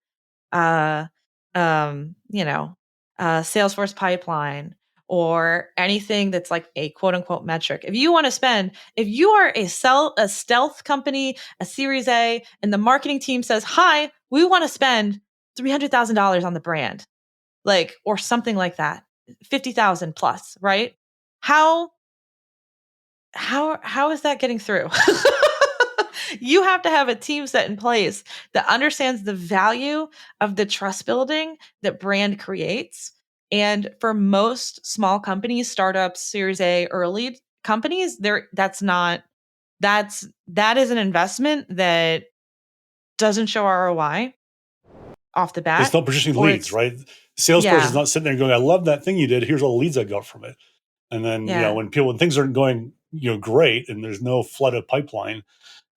B: Salesforce pipeline, or anything that's like a quote unquote metric. If you are a stealth company, a Series A, and the marketing team says, hi, we want to spend $300,000 on the brand, or something like that, 50,000 plus, right? How is that getting through? You have to have a team set in place that understands the value of the trust building that brand creates. And for most small companies, startups, Series A, early companies, that is an investment that doesn't show ROI off the
A: It's
B: bat,
A: not producing
B: or
A: leads,
B: it's
A: right? The salesperson's
B: yeah,
A: not sitting there going, I love that thing you did. Here's all the leads I got from it. And then,
B: yeah,
A: when things aren't going, great and there's no flood of pipeline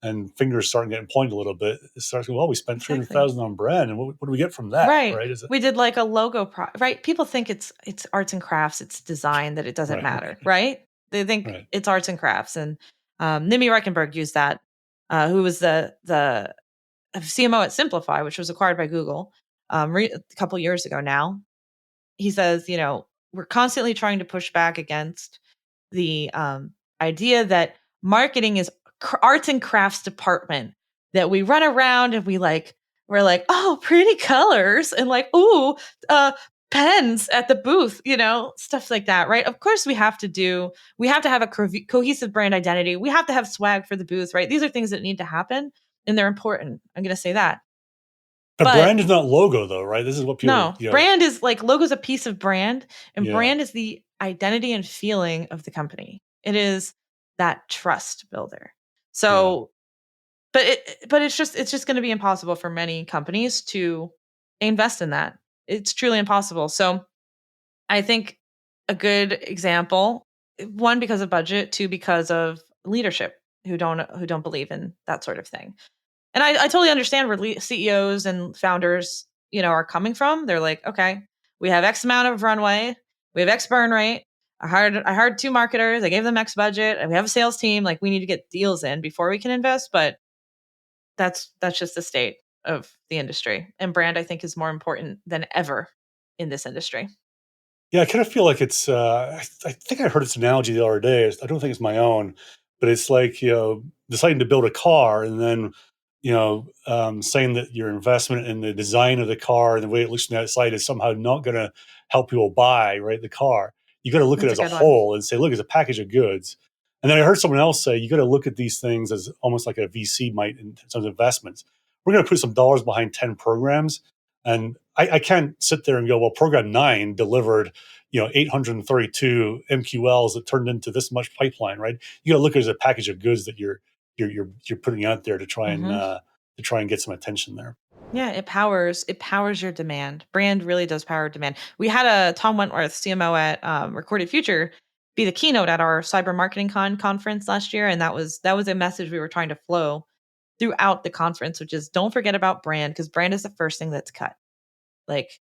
A: and fingers starting getting pointed a little bit, it starts going, well, we spent
B: exactly.
A: 300,000 on brand. And what do we get from that?
B: Right.
A: Right. Is it
B: We did like a logo right? People think it's arts and crafts, it's design, that it doesn't
A: right?
B: matter, right? They think
A: Right.
B: it's arts and crafts. And Nimi Reichenberg used that, who was the CMO at Simplify, which was acquired by Google a couple years ago now. He says, we're constantly trying to push back against the idea that marketing is arts and crafts department, that we run around and we're like, oh, pretty colors, and like, ooh, uh pens at the booth, stuff like that, right? Of course we have to have a cohesive brand identity. We have to have swag for the booth, right? These are things that need to happen, and they're important. I'm going to say that.
A: A
B: But
A: brand is not logo though, right? This is what people,
B: no, brand is like, logo's a piece of brand, and
A: yeah,
B: brand is the identity and feeling of the company. It is that trust builder.
A: yeah.
B: So, but it's just going to be impossible for many companies to invest in that. It's truly impossible. So, I think a good example, one, because of budget, two, because of leadership who don't believe in that sort of thing. And I totally understand where CEOs and founders, are coming from. They're like, okay, we have X amount of runway, we have X burn rate. I hired two marketers, I gave them X budget, and we have a sales team. Like, we need to get deals in before we can invest. But that's just the state of the industry. And brand, I think, is more important than ever in this industry.
A: Yeah, I kind of feel like it's. I think I heard this analogy the other day. I don't think it's my own, but it's like deciding to build a car and then saying that your investment in the design of the car and the way it looks from the outside is somehow not going to help people buy the car. You got to look at it
B: That's a
A: as a
B: good one.
A: whole and say, look, it's a package of goods. And then I heard someone else say you got to look at these things as almost like a VC might in terms of investments. We're going to put some dollars behind 10 programs, and I can't sit there and go, well, program 9 delivered 832 MQLs that turned into this much pipeline, right? You got to look at it as a package of goods that you're putting out there to
B: Hmm.
A: try and get some attention there.
B: Yeah, it powers your demand. Brand really does power demand. We had a Tom Wentworth, CMO at Recorded Future, be the keynote at our Cyber Marketing conference last year, and that was a message we were trying to flow throughout the conference, which is, don't forget about brand, because brand is the first thing that's cut. Like,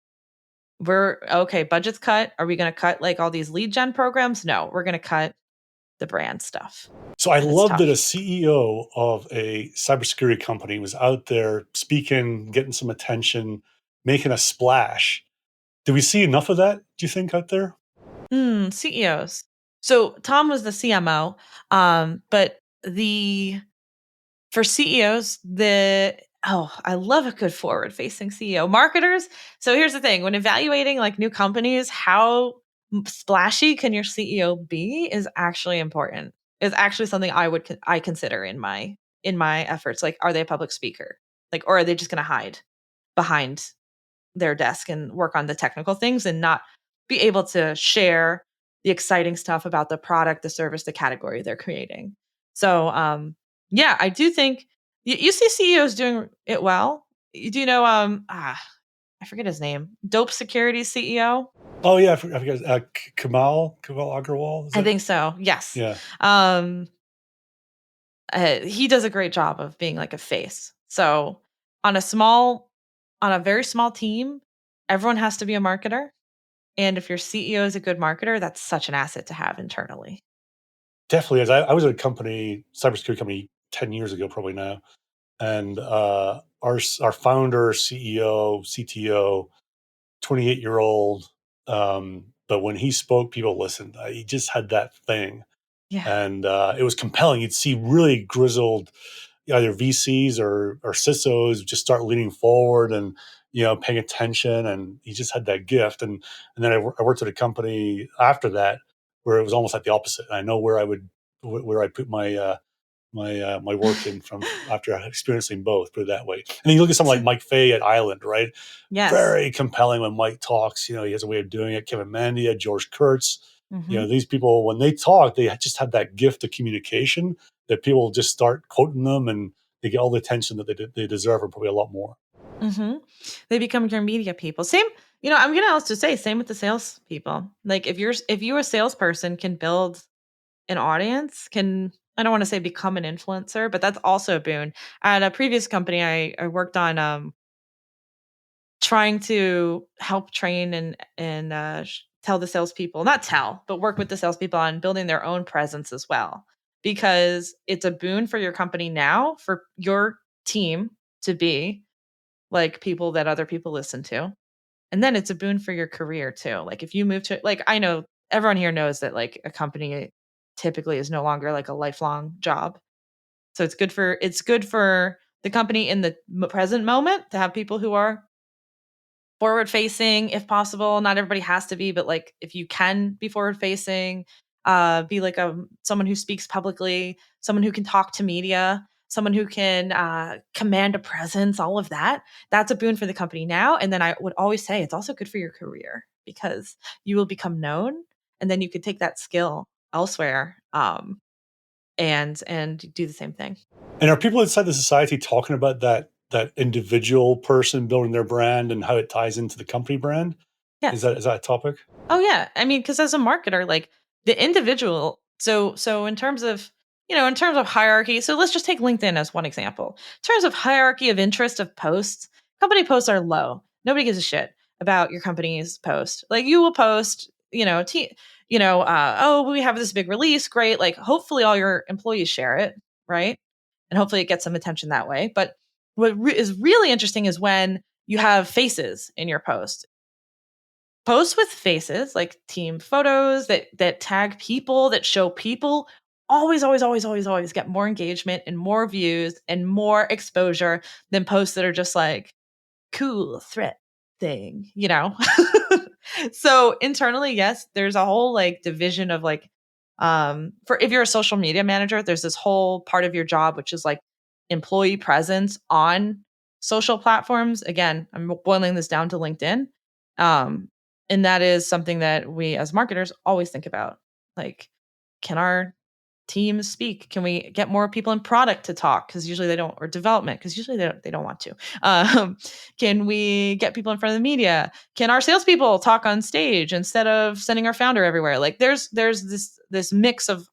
B: we're okay, budget's cut. Are we going to cut like all these lead gen programs? No, we're going to cut the brand stuff,
A: So I
B: and it's
A: love that a
B: tough.
A: CEO of a cybersecurity company was out there speaking, getting some attention, making a splash. Do we see enough of that, do you think, out there?
B: CEOs. So Tom was the CMO, but the for CEOs, I love a good forward facing CEO. Marketers. So here's the thing: when evaluating like new companies, how splashy can your CEO be is actually important. Is actually something I consider in my efforts. Like, are they a public speaker? Like, or are they just going to hide behind their desk and work on the technical things and not be able to share the exciting stuff about the product, the service, the category they're creating? So, yeah, I do think you see CEOs doing it well. Do you know, I forget his name, Dope Security CEO?
A: Oh yeah, I forget, Kamal Agarwal, is
B: I
A: that?
B: think so. Yes.
A: Yeah,
B: Um, he does a great job of being like a face. So on a small, on a very small team, everyone has to be a marketer. And if your CEO is a good marketer, that's such an asset to have internally.
A: definitely is. I was at a company, cybersecurity company, 10 years ago, probably now, and our founder, CEO, CTO, 28-year-old. But when he spoke, people listened. He just had that thing,
B: Yeah.
A: and it was compelling. You'd see really grizzled either VCs or CISOs just start leaning forward and paying attention, and he just had that gift. And then I worked at a company after that where it was almost like the opposite. I know where I put my work in from after experiencing both. Put it that way. And then you look at someone like Mike Fay at Island, right?
B: Yes.
A: Very compelling when Mike talks. He has a way of doing it. Kevin Mandia, George Kurtz.
B: Hmm.
A: These people, when they talk, they just have that gift of communication that people just start quoting them, and they get all the attention that they deserve, and probably a lot more.
B: Hmm. They become your media people. Same, I'm gonna also say same with the sales people. Like if you're a salesperson can build an audience, can I don't want to say become an influencer, but that's also a boon. At a previous company, I worked on trying to help train and tell the salespeople, not tell, but work with the salespeople on building their own presence as well, because it's a boon for your company now for your team to be like people that other people listen to. And then it's a boon for your career too. Like if you move to like I know everyone here knows that like a company typically is no longer like a lifelong job. So it's good for the company in the present moment to have people who are forward facing if possible. Not everybody has to be, but like if you can be forward facing, be like someone who speaks publicly, someone who can talk to media, someone who can command a presence, all of that. That's a boon for the company now. And then I would always say it's also good for your career because you will become known, and then you could take that skill elsewhere, and do the same thing.
A: And are people inside the society talking about that individual person building their brand and how it ties into the company brand?
B: Yes.
A: Is that a topic?
B: Oh yeah. I mean, because as a marketer, like the individual, so in terms of hierarchy, so let's just take LinkedIn as one example. In terms of hierarchy of interest of posts, company posts are low. Nobody gives a shit about your company's post. Like you will post, oh, we have this big release, great. Like hopefully all your employees share it, right? And hopefully it gets some attention that way. But is really interesting is when you have faces in your post. Posts with faces, like team photos that tag people, that show people, always, always, always, always, always get more engagement and more views and more exposure than posts that are just like cool threat thing. So internally, yes, there's a whole like division of like for if you're a social media manager, there's this whole part of your job which is like employee presence on social platforms. Again, I'm boiling this down to LinkedIn. Um and that is something that we as marketers always think about. Like, can our teams speak? Can we get more people in product to talk? Because usually they don't, or development, because usually they don't want to. Um, can we get people in front of the media? Can our salespeople talk on stage instead of sending our founder everywhere? Like there's this mix of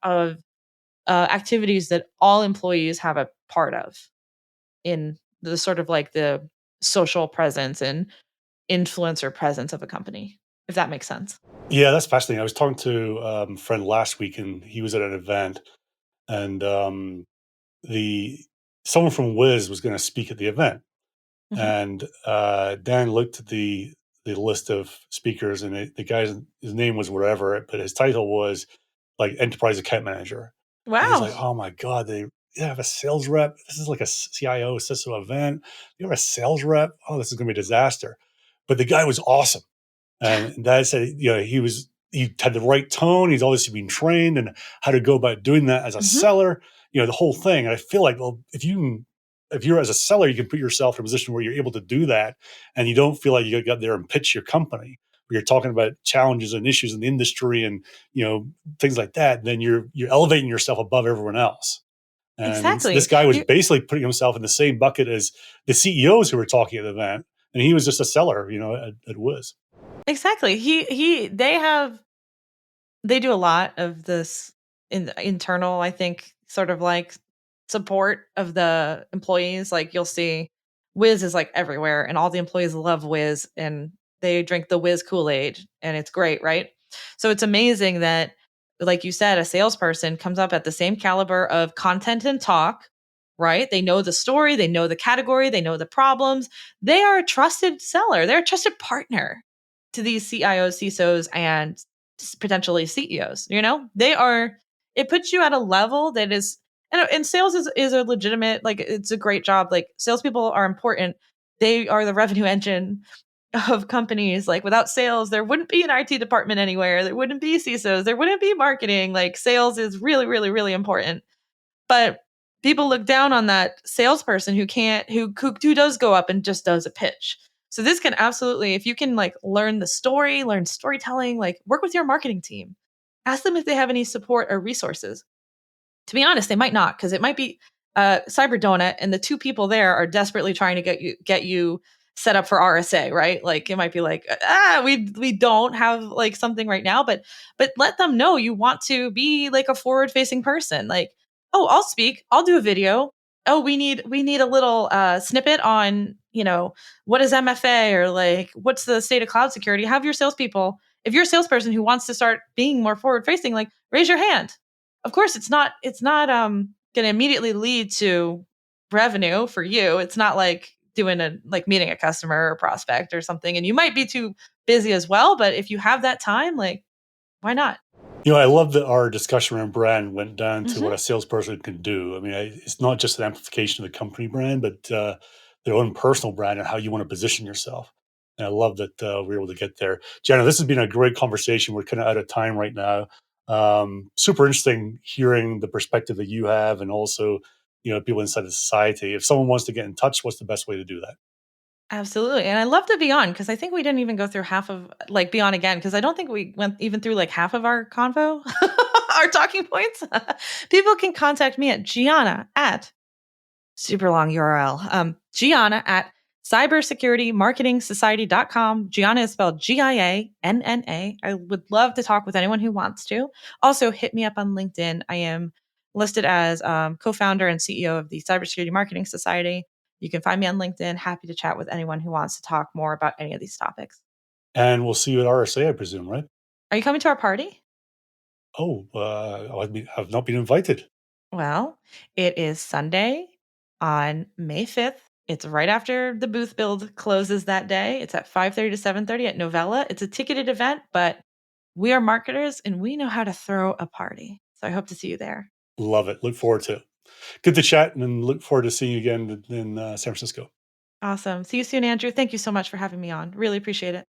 B: activities that all employees have a part of in the sort of like the social presence and influencer presence of a company, if that makes sense.
A: Yeah, that's fascinating. I was talking to a friend last week, and he was at an event, and the someone from Wiz was going to speak at the event,
B: Mhm.
A: and Dan looked at the list of speakers, and the guy's his name was whatever, but his title was like enterprise account manager, and he's
B: Wow.
A: like, "Oh my god, they have a sales rep. This is like a CIO CISO event. You have a sales rep. Oh, this is going to be a disaster." But the guy was awesome. And that said, he had the right tone. He's obviously been trained and how to go about doing that as a
B: Mhm.
A: seller. The whole thing. And I feel like, well, if you're as a seller, you can put yourself in a position where you're able to do that, and you don't feel like you got to get there and pitch your company. Where you're talking about challenges and issues in the industry and things like that. Then you're elevating yourself above everyone else. And this
B: Exactly.
A: guy was
B: You
A: basically putting himself in the same bucket as the CEOs who were talking at the event, and he was just a seller, at Wiz.
B: exactly. He they do a lot of this in internal, I think, sort of like support of the employees. Like you'll see Wiz is like everywhere and all the employees love Wiz and they drink the Wiz Kool-Aid and it's great, right? So it's amazing that, like you said, a salesperson comes up at the same caliber of content and talk, right? They know the story, they know the category, they know the problems. They are a trusted seller, they're a trusted partner to these CIOs, CISOs, and potentially CEOs. They are. It puts you at a level that is, and sales is a legitimate, like it's a great job. Like salespeople are important. They are the revenue engine of companies. Like without sales, there wouldn't be an IT department anywhere. There wouldn't be CISOs. There wouldn't be marketing. Like sales is really, really, really important. But people look down on that salesperson who can't, who does go up and just does a pitch. So this can absolutely, if you can like learn the story, learn storytelling, like work with your marketing team. Ask them if they have any support or resources. To be honest, they might not, because it might be Cyber Donut, and the two people there are desperately trying to get you set up for RSA, right? Like it might be like, we don't have like something right now, but let them know you want to be like a forward facing person. Like, oh, I'll speak, I'll do a video. Oh, we need a little snippet on, what is MFA, or like what's the state of cloud security. Have your salespeople, if you're a salesperson who wants to start being more forward facing, like raise your hand. Of course, it's not going to immediately lead to revenue for you. It's not like doing a like meeting a customer or prospect or something, and you might be too busy as well, but if you have that time, like, why not?
A: I love that our discussion around brand went down to what
B: Mhm.
A: a salesperson can do. I mean, it's not just an amplification of the company brand, but their own personal brand and how you want to position yourself. And I love that we were able to get there. Jenna, this has been a great conversation. We're kind of out of time right now. Super interesting hearing the perspective that you have, and also, people inside the society. If someone wants to get in touch, what's the best way to do that?
B: Absolutely. And I love to be on, because I think we didn't even go through half of like be on again, because I don't think we went even through like half of our convo, our talking points. People can contact me at Gianna at super long URL. Gianna at cybersecuritymarketingsociety.com. Gianna is spelled Gianna. I would love to talk with anyone who wants to. Also, hit me up on LinkedIn. I am listed as co founder and CEO of the Cybersecurity Marketing Society. You can find me on LinkedIn. Happy to chat with anyone who wants to talk more about any of these topics.
A: And we'll see you at RSA, I presume, right?
B: Are you coming to our party?
A: Oh, I've not been invited.
B: Well, it is Sunday on May 5th. It's right after the booth build closes that day. It's at 5:30 to 7:30 at Novella. It's a ticketed event, but we are marketers and we know how to throw a party. So I hope to see you there.
A: Love it. Look forward to it. Good to chat, and look forward to seeing you again in San Francisco.
B: Awesome. See you soon, Andrew. Thank you so much for having me on. Really appreciate it.